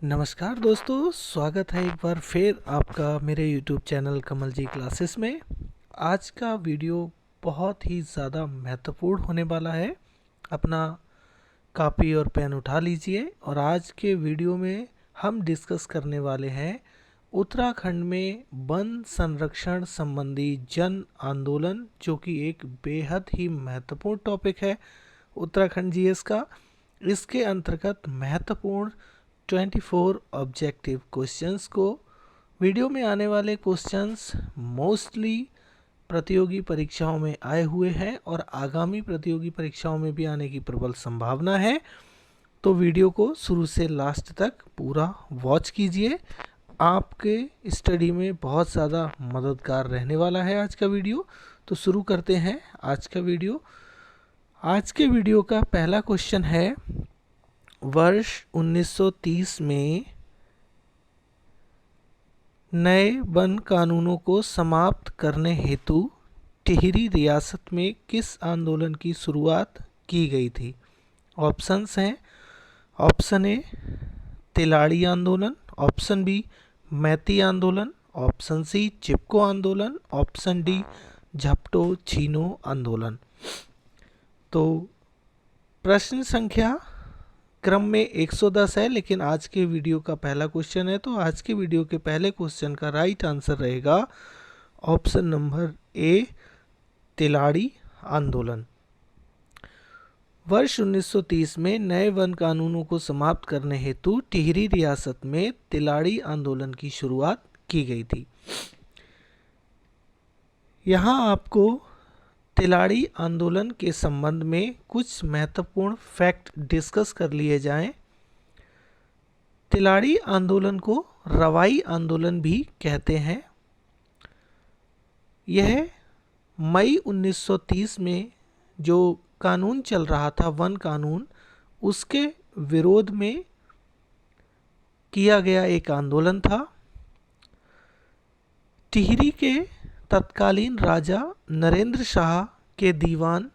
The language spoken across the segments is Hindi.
नमस्कार दोस्तों, स्वागत है एक बार फिर आपका मेरे YouTube चैनल कमल जी क्लासेस में। आज का वीडियो बहुत ही ज़्यादा महत्वपूर्ण होने वाला है। अपना कॉपी और पेन उठा लीजिए और आज के वीडियो में हम डिस्कस करने वाले हैं उत्तराखंड में वन संरक्षण संबंधी जन आंदोलन, जो कि एक बेहद ही महत्वपूर्ण टॉपिक है उत्तराखंड जीएस का। इसके अंतर्गत महत्वपूर्ण 24 ऑब्जेक्टिव क्वेश्चंस को, वीडियो में आने वाले क्वेश्चंस मोस्टली प्रतियोगी परीक्षाओं में आए हुए हैं और आगामी प्रतियोगी परीक्षाओं में भी आने की प्रबल संभावना है। तो वीडियो को शुरू से लास्ट तक पूरा वॉच कीजिए, आपके स्टडी में बहुत ज़्यादा मददगार रहने वाला है आज का वीडियो। तो शुरू करते हैं आज का वीडियो। आज के वीडियो का पहला क्वेश्चन है, वर्ष 1930 में नए वन कानूनों को समाप्त करने हेतु टिहरी रियासत में किस आंदोलन की शुरुआत की गई थी? ऑप्शंस हैं, ऑप्शन ए तिलाड़ी आंदोलन, ऑप्शन बी मैती आंदोलन, ऑप्शन सी चिपको आंदोलन, ऑप्शन डी झपटो छीनो आंदोलन। तो प्रश्न संख्या क्रम में 110 है, लेकिन आज के वीडियो का पहला क्वेश्चन है, तो आज के वीडियो के पहले क्वेश्चन का राइट आंसर रहेगा ऑप्शन नंबर ए तिलाड़ी आंदोलन। वर्ष 1930 में नए वन कानूनों को समाप्त करने हेतु टिहरी रियासत में तिलाड़ी आंदोलन की शुरुआत की गई थी। यहाँ आपको तिलाड़ी आंदोलन के संबंध में कुछ महत्वपूर्ण फैक्ट डिस्कस कर लिए जाएं। तिलाड़ी आंदोलन को रवाई आंदोलन भी कहते हैं। यह मई 1930 में जो कानून चल रहा था, वन कानून, उसके विरोध में किया गया एक आंदोलन था। टिहरी के तत्कालीन राजा नरेंद्र शाह के दीवान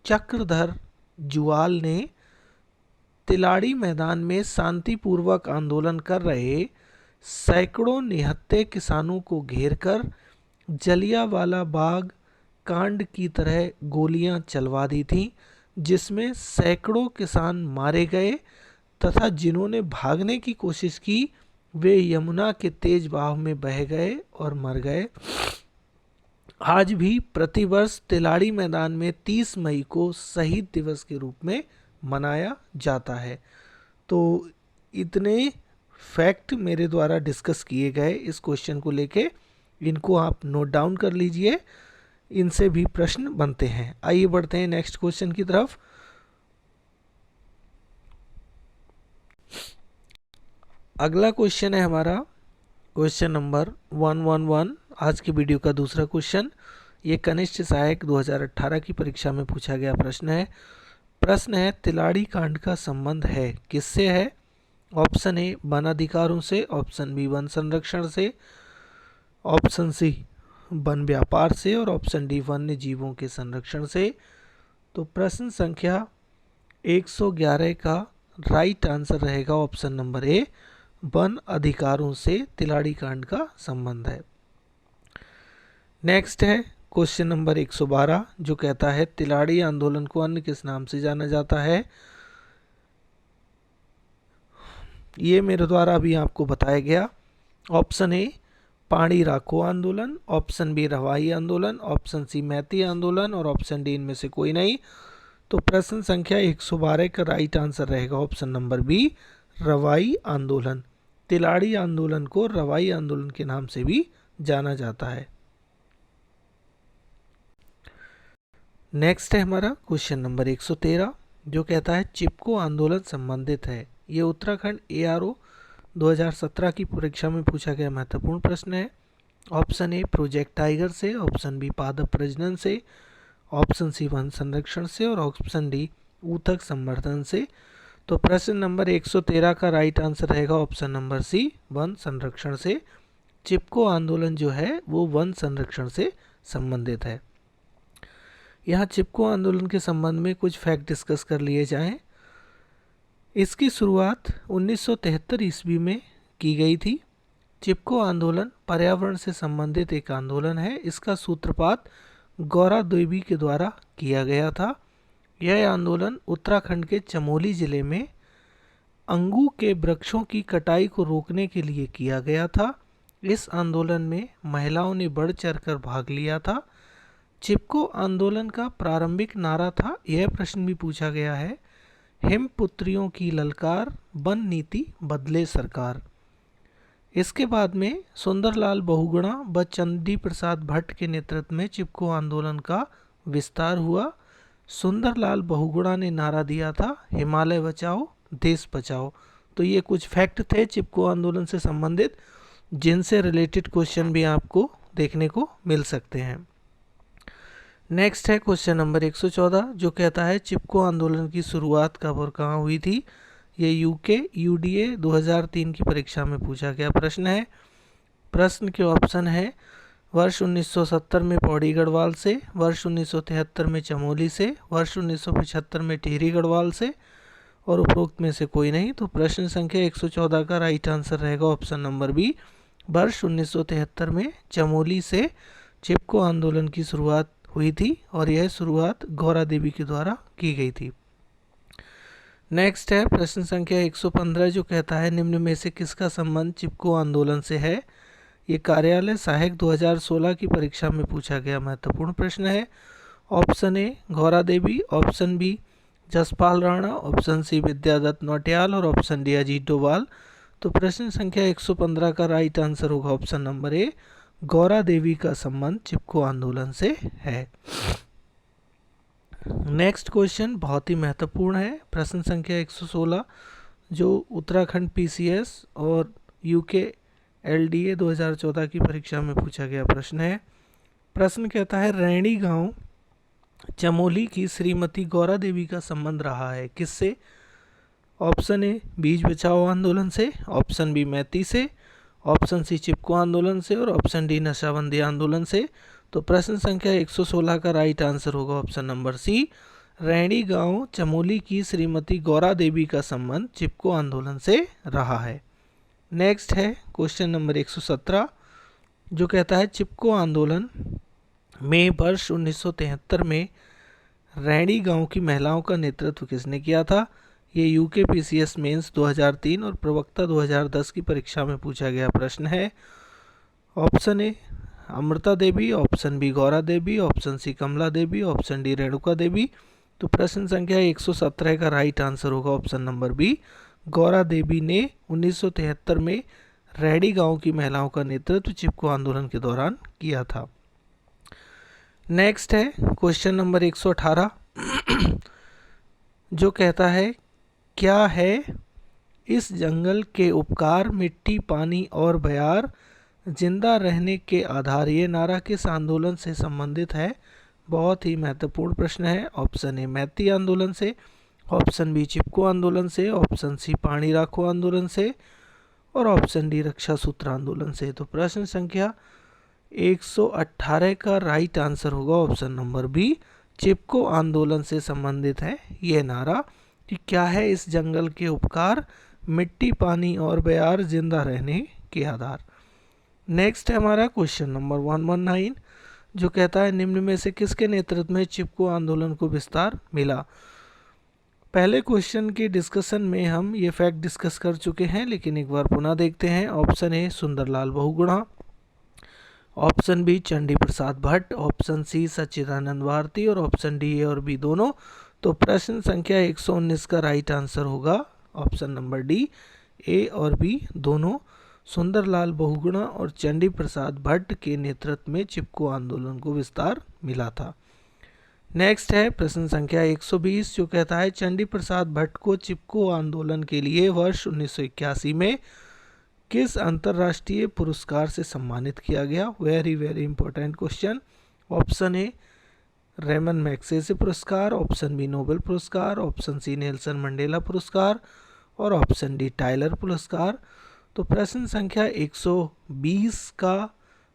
चक्रधर जुआल ने तिलाड़ी मैदान में शांतिपूर्वक आंदोलन कर रहे सैकड़ों निहत्थे किसानों को घेरकर जलियांवाला बाग कांड की तरह गोलियां चलवा दी थीं, जिसमें सैकड़ों किसान मारे गए तथा जिन्होंने भागने की कोशिश की वे यमुना के तेज बहाव में बह गए और मर गए। आज भी प्रतिवर्ष तिलाड़ी मैदान में 30 मई को शहीद दिवस के रूप में मनाया जाता है। तो इतने फैक्ट मेरे द्वारा डिस्कस किए गए इस क्वेश्चन को लेके, इनको आप नोट डाउन कर लीजिए, इनसे भी प्रश्न बनते हैं। आइए बढ़ते हैं नेक्स्ट क्वेश्चन की तरफ। अगला क्वेश्चन है हमारा क्वेश्चन नंबर 111, आज की वीडियो का दूसरा क्वेश्चन। ये कनिष्ठ सहायक 2018 की परीक्षा में पूछा गया प्रश्न है। प्रश्न है, तिलाड़ी कांड का संबंध है किससे है? ऑप्शन ए वन अधिकारों से, ऑप्शन बी वन संरक्षण से, ऑप्शन सी वन व्यापार से और ऑप्शन डी वन्य जीवों के संरक्षण से। तो प्रश्न संख्या 111 का राइट आंसर रहेगा ऑप्शन नंबर ए, वन अधिकारों से तिलाड़ी कांड का संबंध है। नेक्स्ट है क्वेश्चन नंबर 112, जो कहता है तिलाड़ी आंदोलन को अन्य किस नाम से जाना जाता है? ये मेरे द्वारा अभी आपको बताया गया। ऑप्शन ए पाणी राखो आंदोलन, ऑप्शन बी रवाई आंदोलन, ऑप्शन सी मैती आंदोलन और ऑप्शन डी इनमें से कोई नहीं। तो प्रश्न संख्या 112 का राइट आंसर रहेगा ऑप्शन नंबर बी, रवाई आंदोलन। तिलाड़ी आंदोलन को रवाई आंदोलन के नाम से भी जाना जाता है। नेक्स्ट है हमारा क्वेश्चन नंबर 113, जो कहता है चिपको आंदोलन संबंधित है। ये उत्तराखंड एआरओ 2017 की परीक्षा में पूछा गया महत्वपूर्ण प्रश्न है। ऑप्शन ए प्रोजेक्ट टाइगर से, ऑप्शन बी पादप प्रजनन से, ऑप्शन सी वन संरक्षण से और ऑप्शन डी ऊतक संवर्धन से। तो प्रश्न नंबर 113 का राइट आंसर रहेगा ऑप्शन नंबर सी, वन संरक्षण से। चिपको आंदोलन जो है वो वन संरक्षण से संबंधित है। यहाँ चिपको आंदोलन के संबंध में कुछ फैक्ट डिस्कस कर लिए जाएं। इसकी शुरुआत 1973 ईस्वी में की गई थी। चिपको आंदोलन पर्यावरण से संबंधित एक आंदोलन है। इसका सूत्रपात गौरा देवी के द्वारा किया गया था। यह आंदोलन उत्तराखंड के चमोली जिले में अंगू के वृक्षों की कटाई को रोकने के लिए किया गया था। इस आंदोलन में महिलाओं ने बढ़ चढ़कर भाग लिया था। चिपको आंदोलन का प्रारंभिक नारा था, यह प्रश्न भी पूछा गया है, हिमपुत्रियों की ललकार, वन नीति बदले सरकार। इसके बाद में सुंदरलाल बहुगुणा व चंडी प्रसाद भट्ट के नेतृत्व में चिपको आंदोलन का विस्तार हुआ। सुंदरलाल बहुगुणा ने नारा दिया था, हिमालय बचाओ देश बचाओ। तो ये कुछ फैक्ट थे चिपको आंदोलन से संबंधित, जिनसे रिलेटेड क्वेश्चन भी आपको देखने को मिल सकते हैं। नेक्स्ट है क्वेश्चन नंबर 114, जो कहता है चिपको आंदोलन की शुरुआत कब और कहाँ हुई थी। ये यूके यूडीए 2003 की परीक्षा में पूछा गया प्रश्न है। प्रश्न के ऑप्शन है वर्ष 1970 में पौड़ी गढ़वाल से, वर्ष 1973 में चमोली से, वर्ष 1975 में टिहरी गढ़वाल से, और उपरोक्त में से कोई नहीं। तो प्रश्न संख्या 114 का राइट आंसर रहेगा ऑप्शन नंबर बी, वर्ष 1973 में चमोली से चिपको आंदोलन की शुरुआत हुई थी और यह शुरुआत गौरा देवी के द्वारा की गई थी। नेक्स्ट है प्रश्न संख्या 115, जो कहता है निम्न में से किसका संबंध चिपको आंदोलन से है। ये कार्यालय सहायक 2016 की परीक्षा में पूछा गया महत्वपूर्ण प्रश्न है। Option A Gaura Devi, option B Jaspal Rana, option C Vidyadutt Nautiyal और ऑप्शन डी अजीत डोभाल। तो प्रश्न संख्या 115 का राइट आंसर होगा ऑप्शन नंबर ए, गौरा देवी का संबंध चिपको आंदोलन से है। नेक्स्ट क्वेश्चन बहुत ही महत्वपूर्ण है, प्रश्न संख्या 116, जो उत्तराखंड पीसीएस और यूके एलडीए 2014 की परीक्षा में पूछा गया प्रश्न है। प्रश्न कहता है रैणी गांव चमोली की श्रीमती गौरा देवी का संबंध रहा है किससे। ऑप्शन ए बीज बचाओ आंदोलन से, ऑप्शन बी मैती से, ऑप्शन सी चिपको आंदोलन से और ऑप्शन डी नशाबंदी आंदोलन से। तो प्रश्न संख्या 116 का राइट आंसर होगा ऑप्शन नंबर सी, रैणी गांव चमोली की श्रीमती गौरा देवी का संबंध चिपको आंदोलन से रहा है। नेक्स्ट है क्वेश्चन नंबर 117, जो कहता है चिपको आंदोलन में वर्ष 1973 में रैणी गांव की महिलाओं का नेतृत्व किसने किया था। ये यूके पीसीएस मेंस 2003 और प्रवक्ता 2010 की परीक्षा में पूछा गया प्रश्न है। Option A Amrita Devi, option B Gaura Devi, option C Kamala Devi, option D Renuka Devi. तो प्रश्न संख्या 117 का राइट आंसर होगा option number B, Gaura Devi ने 1973 में रैणी गांव की महिलाओं का नेतृत्व चिपको आंदोलन के दौरान किया था। नेक्स्ट है क्वेश्चन नंबर 118, जो कहता है क्या है इस जंगल के उपकार, मिट्टी पानी और बयार जिंदा रहने के आधार। ये नारा किस आंदोलन से संबंधित है। बहुत ही महत्वपूर्ण प्रश्न है। ऑप्शन ए मैती आंदोलन से, ऑप्शन बी चिपको आंदोलन से, ऑप्शन सी पानी राखो आंदोलन से और ऑप्शन डी रक्षा सूत्र आंदोलन से। तो प्रश्न संख्या 118 का राइट आंसर होगा ऑप्शन नंबर बी, चिपको आंदोलन से संबंधित है ये नारा कि क्या है इस जंगल के उपकार, मिट्टी पानी और बयार जिंदा रहने के आधार। नेक्स्ट है हमारा क्वेश्चन नंबर 119, जो कहता है निम्न में से किसके नेतृत्व में चिपको आंदोलन को विस्तार मिला। पहले क्वेश्चन के डिस्कशन में हम ये फैक्ट डिस्कस कर चुके हैं, लेकिन एक बार पुनः देखते हैं। Option A Sunderlal Bahuguna, option B Chandi Prasad Bhatt, option C Sachchidanand Bharti और ऑप्शन डी ए और बी दोनों। तो प्रश्न संख्या 119 का राइट आंसर होगा ऑप्शन नंबर डी, ए और बी दोनों सुंदरलाल बहुगुणा और चंडी प्रसाद भट्ट के नेतृत्व में चिपको आंदोलन को विस्तार मिला था। नेक्स्ट है प्रश्न संख्या 120, जो कहता है चंडी प्रसाद भट्ट को चिपको आंदोलन के लिए वर्ष 1981 में किस अंतर्राष्ट्रीय पुरस्कार से सम्मानित किया गया। Very very important question. Option A Ramon Magsaysay पुरस्कार, ऑप्शन बी नोबेल पुरस्कार, ऑप्शन सी नेल्सन मंडेला पुरस्कार और ऑप्शन डी टाइलर पुरस्कार। तो प्रश्न संख्या 120 का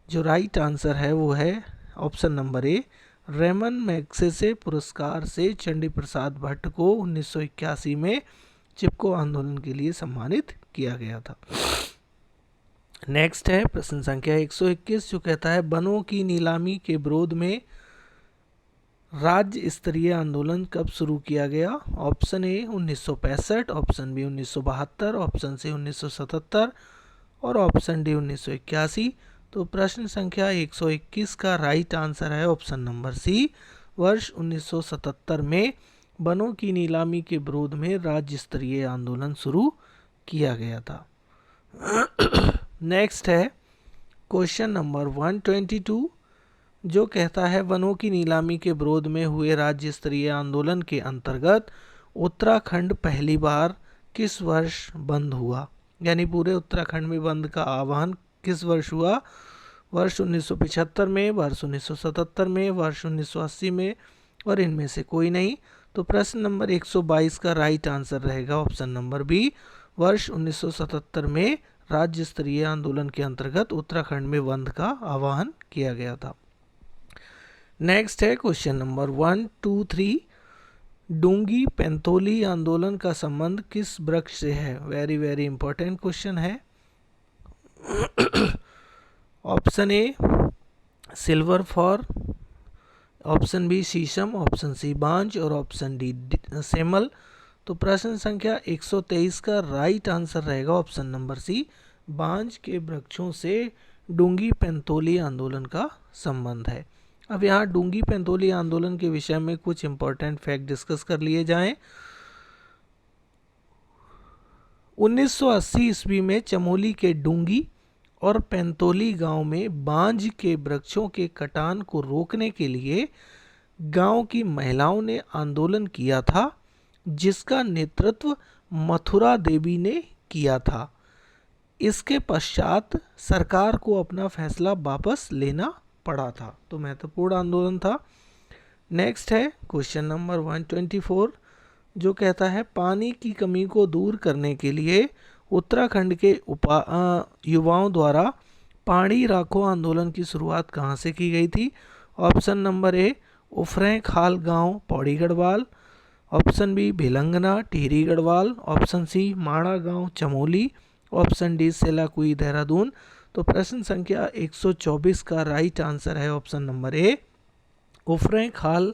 जो राइट आंसर है वो है option number A, Ramon Magsaysay पुरस्कार से चंडी प्रसाद भट्ट को 1981 में चिपको आंदोलन के लिए सम्मानित किया गया था। नेक्स्ट है प्रश्न संख्या 121 जो कहता है वनों की नीलामी के विरोध में राज्य स्तरीय आंदोलन कब शुरू किया गया? Option A 1965, option B 1972, option C 1977 और ऑप्शन डी 1981। तो प्रश्न संख्या 121 का राइट आंसर है ऑप्शन नंबर सी, वर्ष 1977 में वनों की नीलामी के विरोध में राज्य स्तरीय आंदोलन शुरू किया गया था। नेक्स्ट है क्वेश्चन नंबर 122 जो कहता है वनों की नीलामी के विरोध में हुए राज्य स्तरीय आंदोलन के अंतर्गत उत्तराखंड पहली बार किस वर्ष बंद हुआ? यानी पूरे उत्तराखंड में बंद का आह्वान किस वर्ष हुआ? वर्ष 1975 में, वर्ष 1977 में, वर्ष 1980 में और इनमें से कोई नहीं। तो प्रश्न नंबर 122 का राइट आंसर रहेगा ऑप्शन नंबर बी, वर्ष 1977 में राज्य स्तरीय आंदोलन के अंतर्गत उत्तराखंड में बंद का आह्वान किया गया था। नेक्स्ट है क्वेश्चन नंबर 123 डूंगी पेंतोली आंदोलन का संबंध किस वृक्ष से है? वेरी वेरी इंपॉर्टेंट क्वेश्चन है। Option A silver fir, option B शीशम, ऑप्शन सी बांज और ऑप्शन डी सेमल। तो प्रश्न संख्या 123 का राइट आंसर रहेगा ऑप्शन नंबर सी, बांज के वृक्षों से डूंगी पेंतोली आंदोलन का संबंध है। अब यहाँ डूंगी पेंतोली आंदोलन के विषय में कुछ इंपॉर्टेंट फैक्ट डिस्कस कर लिए जाएं। 1980 ईस्वी में चमोली के डूंगी और पेंतोली गांव में बांज के वृक्षों के कटान को रोकने के लिए गांव की महिलाओं ने आंदोलन किया था, जिसका नेतृत्व मथुरा देवी ने किया था। इसके पश्चात सरकार को अपना फैसला वापस लेना पड़ा था। तो महत्वपूर्ण आंदोलन था। नेक्स्ट है क्वेश्चन नंबर 124 जो कहता है पानी की कमी को दूर करने के लिए उत्तराखंड के युवाओं द्वारा पानी राखो आंदोलन की शुरुआत कहाँ से की गई थी? Option number A Ufrain Khal गांव Pauri Garhwal, option B Bhilangana Tehri Garhwal, option C Mada गांव चमोली, ऑप्शन डी सेलाकुई देहरादून। तो प्रश्न संख्या 124 का राइट आंसर है option number A, Ufrain Khal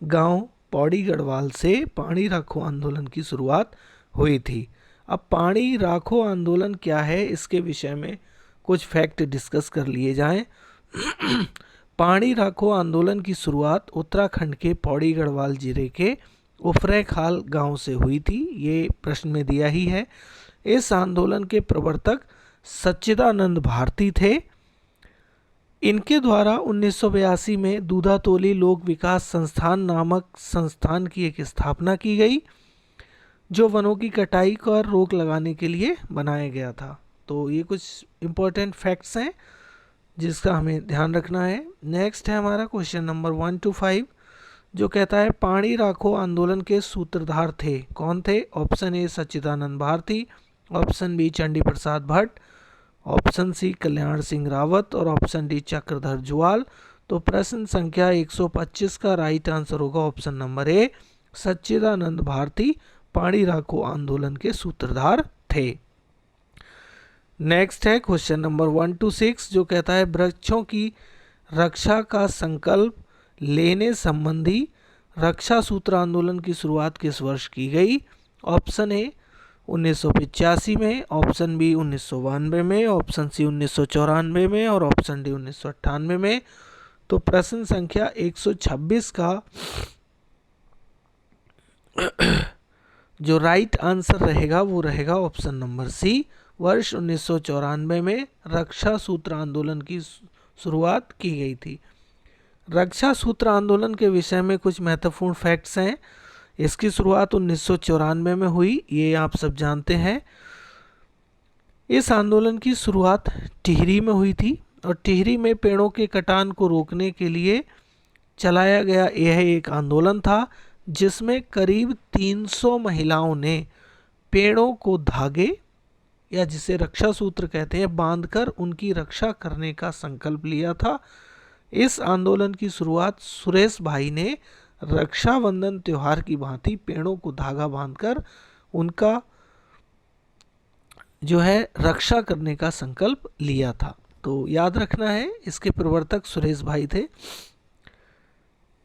गांव पौड़ी गढ़वाल से पानी राखो आंदोलन की शुरुआत हुई थी। अब पानी राखो आंदोलन क्या है इसके विषय में कुछ फैक्ट डिस्कस कर लिए जाएं। पानी राखो आंदोलन की शुरुआत उत्तराखंड के पौड़ी गढ़वाल जिले के उफरें खाल गांव से हुई थी, ये प्रश्न में दिया ही है। इस आंदोलन के प्रवर्तक सच्चिदानंद भारती थे। इनके द्वारा 1982 में दूधातोली लोक विकास संस्थान नामक संस्थान की एक स्थापना की गई, जो वनों की कटाई पर रोक लगाने के लिए बनाया गया था। तो ये कुछ इंपॉर्टेंट फैक्ट्स हैं जिसका हमें ध्यान रखना है। नेक्स्ट है हमारा क्वेश्चन नंबर 125 जो कहता है पानी राखो आंदोलन के सूत्रधार थे, कौन थे? Option A Sachchidanand Bharti, option B Chandi Prasad Bhatt, option C Kalyan Singh Rawat और ऑप्शन डी चक्रधर जुआल। तो प्रश्न संख्या 125 का राइट आंसर होगा ऑप्शन नंबर ए, सच्चिदानंद भारती पानी राखो आंदोलन के सूत्रधार थे। नेक्स्ट है क्वेश्चन नंबर 126 जो कहता है वृक्षों की रक्षा का संकल्प लेने संबंधी रक्षा सूत्र आंदोलन की शुरुआत किस वर्ष की गई? ऑप्शन ए 1985 में, ऑप्शन बी 1992 में, ऑप्शन सी 1994 में और ऑप्शन डी 1998 में। तो प्रश्न संख्या 126 का जो राइट आंसर रहेगा वो रहेगा ऑप्शन नंबर सी, वर्ष 1994 में रक्षा सूत्र आंदोलन की शुरुआत की गई थी। रक्षा सूत्र आंदोलन के विषय में कुछ महत्वपूर्ण फैक्ट्स हैं। इसकी शुरुआत 1994 में हुई, ये आप सब जानते हैं। इस आंदोलन की शुरुआत टिहरी में हुई थी और टिहरी में पेड़ों के कटान को रोकने के लिए चलाया गया यह एक आंदोलन था, जिसमें करीब 300 महिलाओं ने पेड़ों को धागे या जिसे रक्षा सूत्र कहते हैं बांधकर उनकी रक्षा करने का संकल्प लिया था। इस आंदोलन की शुरुआत सुरेश भाई ने रक्षाबंधन त्योहार की भांति पेड़ों को धागा बांधकर उनका जो है रक्षा करने का संकल्प लिया था। तो याद रखना है, इसके प्रवर्तक सुरेश भाई थे।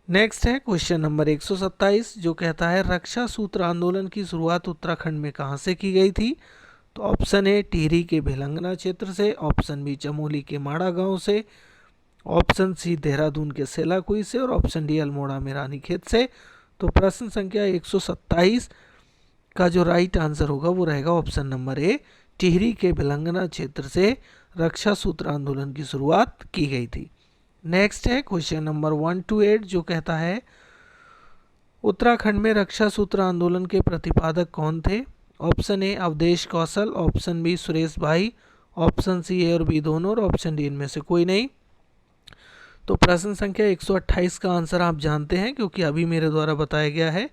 नेक्स्ट है क्वेश्चन नंबर 127 जो कहता है रक्षा सूत्र आंदोलन की शुरुआत उत्तराखंड में कहाँ से की गई थी? तो ऑप्शन ए टिहरी के भिलंगना क्षेत्र से, ऑप्शन बी चमोली के माड़ा गांव से, ऑप्शन सी देहरादून के सेलाकुई से और ऑप्शन डी अल्मोड़ा में रानीखेत से। तो प्रश्न संख्या 127 का जो राइट आंसर होगा वो रहेगा ऑप्शन नंबर ए, टिहरी के भिलंगना क्षेत्र से रक्षा सूत्र आंदोलन की शुरुआत की गई थी। नेक्स्ट है क्वेश्चन नंबर 128 जो कहता है उत्तराखंड में रक्षा सूत्र आंदोलन के प्रतिपादक कौन थे? Option A Avdhesh Kaushal, option B Suresh Bhai, option सी ए और बी दोनों और ऑप्शन डी इनमें से कोई नहीं। तो प्रश्न संख्या 128 का आंसर आप जानते हैं क्योंकि अभी मेरे द्वारा बताया गया है,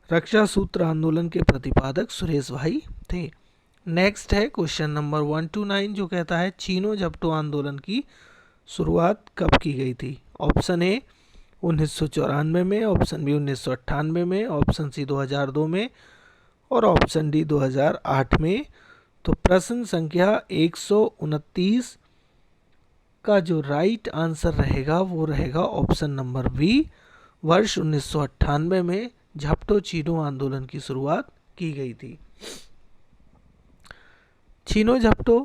रक्षा सूत्र आंदोलन के प्रतिपादक सुरेश भाई थे। नेक्स्ट है क्वेश्चन नंबर 129 जो कहता है चीनो झपटो आंदोलन की शुरुआत कब की गई थी? ऑप्शन ए 1994 में, ऑप्शन बी 1998 में, ऑप्शन सी 2002 में और ऑप्शन डी 2008 में। तो प्रश्न संख्या 129 का जो राइट आंसर रहेगा वो रहेगा ऑप्शन नंबर बी, वर्ष 1998 में झपटो चीनो आंदोलन की शुरुआत की गई थी। चीनो झपटो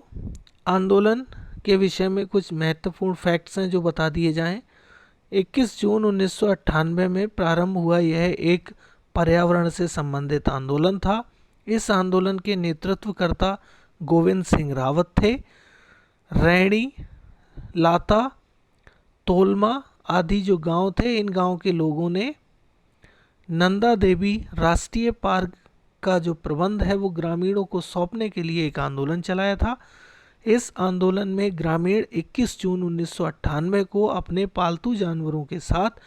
आंदोलन के विषय में कुछ महत्वपूर्ण फैक्ट्स हैं जो बता दिए जाएं। 21 जून 1998 में प्रारंभ हुआ यह एक पर्यावरण से संबंधित आंदोलन था। इस आंदोलन के नेतृत्वकर्ता गोविंद सिंह रावत थे। रैणी, लाता, तोलमा आदि जो गांव थे, इन गांव के लोगों ने नंदा देवी राष्ट्रीय पार्क का जो प्रबंध है वो ग्रामीणों को सौंपने के लिए एक आंदोलन चलाया था। इस आंदोलन में ग्रामीण 21 जून 1998 को अपने पालतू जानवरों के साथ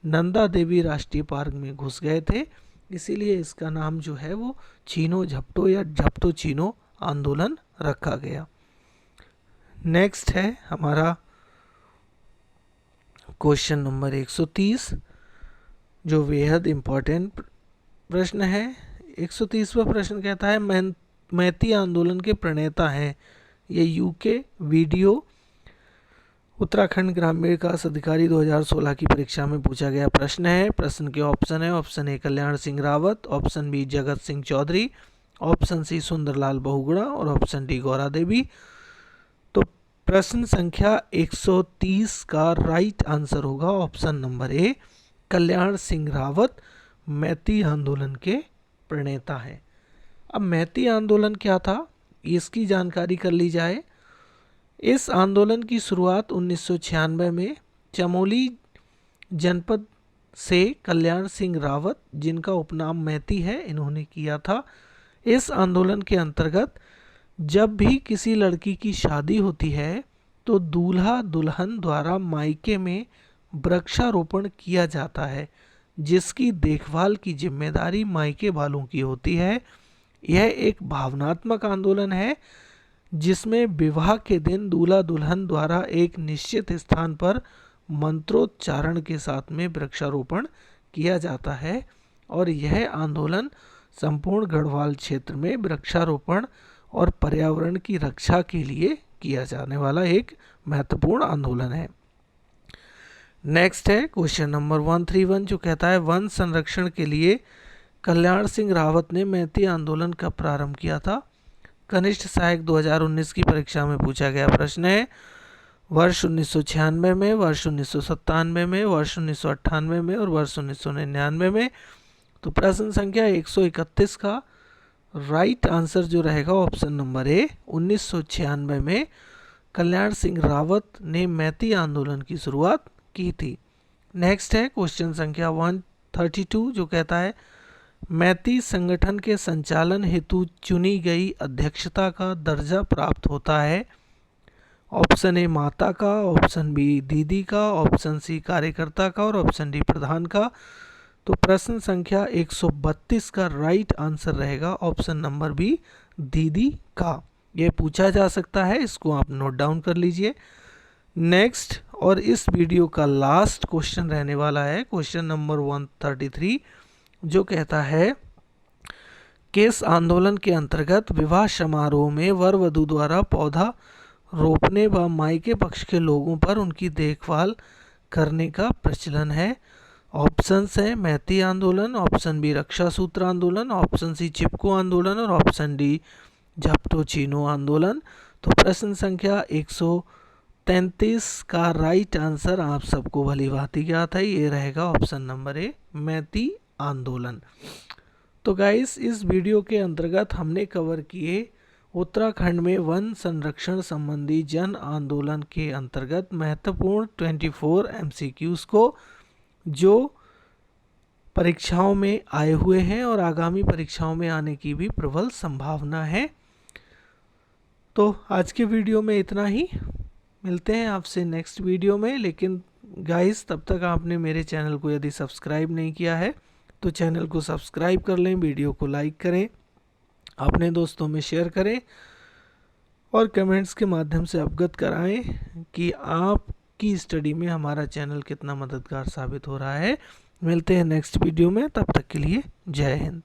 नंदा देवी राष्ट्रीय पार्क में घुस गए थे, इसीलिए इसका नाम जो है वो चीनो झपटो या झपटो चीनो आंदोलन रखा गया। नेक्स्ट है हमारा क्वेश्चन नंबर 130 जो बेहद इम्पोर्टेंट प्रश्न है। 130वां प्रश्न कहता है मैती आंदोलन के प्रणेता हैं, ये यूके वीडियो उत्तराखंड ग्रामीण विकास अधिकारी 2016 की परीक्षा में पूछा गया प्रश्न है। प्रश्न के ऑप्शन है, option A Kalyan Singh Rawat, option B Jagat Singh Chaudhary, option C Sunderlal Bahuguna और ऑप्शन डी गौरा देवी। तो प्रश्न संख्या 130 का राइट आंसर होगा ऑप्शन नंबर ए, कल्याण सिंह रावत मैती आंदोलन के प्रणेता हैं। अब मैती आंदोलन क्या था इसकी जानकारी कर ली जाए। इस आंदोलन की शुरुआत 1996 में चमोली जनपद से कल्याण सिंह रावत, जिनका उपनाम मैती है, इन्होंने किया था। इस आंदोलन के अंतर्गत जब भी किसी लड़की की शादी होती है तो दूल्हा दुल्हन द्वारा मायके में वृक्षारोपण किया जाता है, जिसकी देखभाल की जिम्मेदारी मायके वालों की होती है। यह एक भावनात्मक आंदोलन है जिसमें विवाह के दिन दूल्हा दुल्हन द्वारा एक निश्चित स्थान पर मंत्रोच्चारण के साथ में वृक्षारोपण किया जाता है और यह आंदोलन संपूर्ण गढ़वाल क्षेत्र में वृक्षारोपण और पर्यावरण की रक्षा के लिए किया जाने वाला एक महत्वपूर्ण आंदोलन है। नेक्स्ट है क्वेश्चन नंबर 131 जो कहता है वन संरक्षण के लिए कल्याण सिंह रावत ने मैती आंदोलन कब प्रारंभ किया था? कनिष्ठ सहायक 2019 की परीक्षा में पूछा गया प्रश्न है। वर्ष 1996 में, वर्ष 1997 में, वर्ष 1998 में और वर्ष 1999 में। तो प्रश्न संख्या 131 का राइट आंसर जो रहेगा ऑप्शन नंबर ए, 1996 में कल्याण सिंह रावत ने मैती आंदोलन की शुरुआत की थी। नेक्स्ट है क्वेश्चन संख्या 132 जो कहता है मैती संगठन के संचालन हेतु चुनी गई अध्यक्षता का दर्जा प्राप्त होता है। ऑप्शन ए माता का, ऑप्शन बी दीदी का, ऑप्शन सी कार्यकर्ता का और ऑप्शन डी प्रधान का। तो प्रश्न संख्या 132 का राइट आंसर रहेगा ऑप्शन नंबर बी, दीदी का। ये पूछा जा सकता है, इसको आप नोट डाउन कर लीजिए। नेक्स्ट और इस वीडियो का लास्ट क्वेश्चन रहने वाला है क्वेश्चन नंबर 133 जो कहता है किस आंदोलन के अंतर्गत विवाह समारोह में वर वधू द्वारा पौधा रोपने व मायके पक्ष के लोगों पर उनकी देखभाल करने का प्रचलन है? ऑप्शंस हैं मैती आंदोलन, ऑप्शन बी रक्षा सूत्र आंदोलन, ऑप्शन सी चिपको आंदोलन और ऑप्शन डी झपटो चीनो आंदोलन। तो प्रश्न संख्या 133 का राइट आंसर आप सबको भली भांति ज्ञात है, ये रहेगा ऑप्शन नंबर ए मैती आंदोलन। तो गाइस, इस वीडियो के अंतर्गत हमने कवर किए उत्तराखंड में वन संरक्षण संबंधी जन आंदोलन के अंतर्गत महत्वपूर्ण 24 MCQs को जो परीक्षाओं में आए हुए हैं और आगामी परीक्षाओं में आने की भी प्रबल संभावना है। तो आज के वीडियो में इतना ही, मिलते हैं आपसे नेक्स्ट वीडियो में। लेकिन गाइस, तब तक आपने मेरे चैनल को यदि सब्सक्राइब नहीं किया है तो चैनल को सब्सक्राइब कर लें, वीडियो को लाइक करें, अपने दोस्तों में शेयर करें और कमेंट्स के माध्यम से अवगत कराएं कि आपकी स्टडी में हमारा चैनल कितना मददगार साबित हो रहा है। मिलते हैं नेक्स्ट वीडियो में, तब तक के लिए जय हिंद।